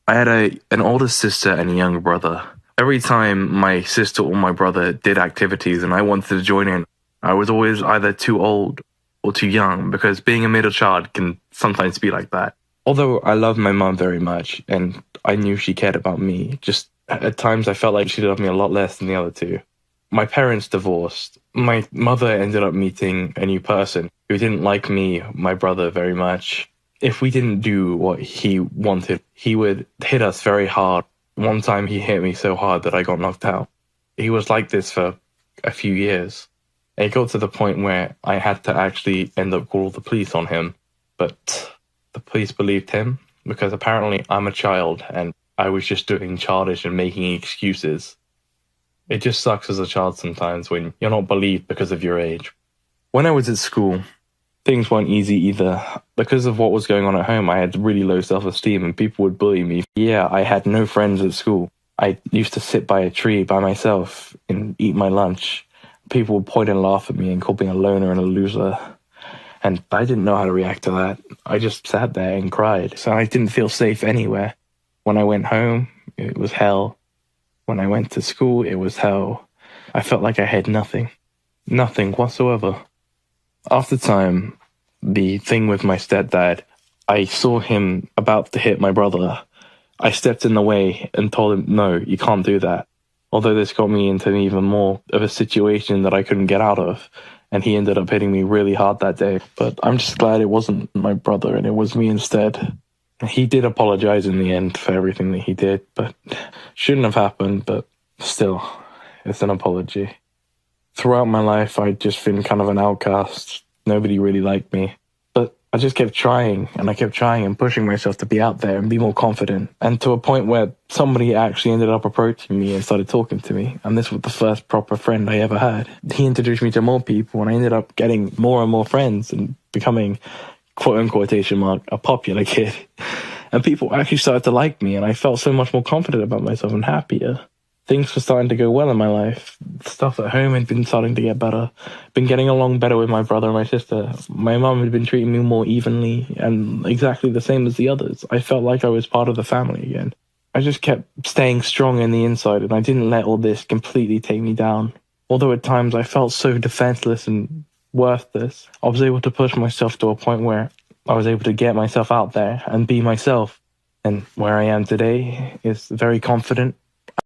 I had an older sister and a younger brother. Every time my sister or my brother did activities and I wanted to join in, I was always either too old or too young, because being a middle child can sometimes be like that. Although I love my mum very much and I knew she cared about me, just at times I felt like she loved me a lot less than the other two. My parents divorced. My mother ended up meeting a new person who didn't like me, my brother, very much. If we didn't do what he wanted, he would hit us very hard. One time he hit me so hard that I got knocked out. He was like this for a few years. It got to the point where I had to actually end up calling the police on him. But the police believed him because apparently I'm a child and I was just doing childish and making excuses. It just sucks as a child sometimes when you're not believed because of your age. When I was at school, things weren't easy either. Because of what was going on at home, I had really low self-esteem and people would bully me. Yeah, I had no friends at school. I used to sit by a tree by myself and eat my lunch. People would point and laugh at me and call me a loner and a loser. And I didn't know how to react to that. I just sat there and cried. So I didn't feel safe anywhere. When I went home, it was hell. When I went to school, it was hell. I felt like I had nothing. Nothing whatsoever. After time, the thing with my stepdad, I saw him about to hit my brother. I stepped in the way and told him, no, you can't do that. Although this got me into even more of a situation that I couldn't get out of. And he ended up hitting me really hard that day. But I'm just glad it wasn't my brother and it was me instead. He did apologize in the end for everything that he did, but shouldn't have happened, but still, it's an apology. Throughout my life, I'd just been kind of an outcast. Nobody really liked me. But I just kept trying, and I kept trying and pushing myself to be out there and be more confident. And to a point where somebody actually ended up approaching me and started talking to me. And this was the first proper friend I ever had. He introduced me to more people, and I ended up getting more and more friends and becoming, quotation mark, a popular kid. And people actually started to like me, and I felt so much more confident about myself and happier. Things were starting to go well in my life. Stuff at home had been starting to get better. Been getting along better with my brother and my sister. My mum had been treating me more evenly and exactly the same as the others. I felt like I was part of the family again. I just kept staying strong in the inside, and I didn't let all this completely take me down. Although at times I felt so defenseless and worthless, I was able to push myself to a point where I was able to get myself out there and be myself. And where I am today is very confident,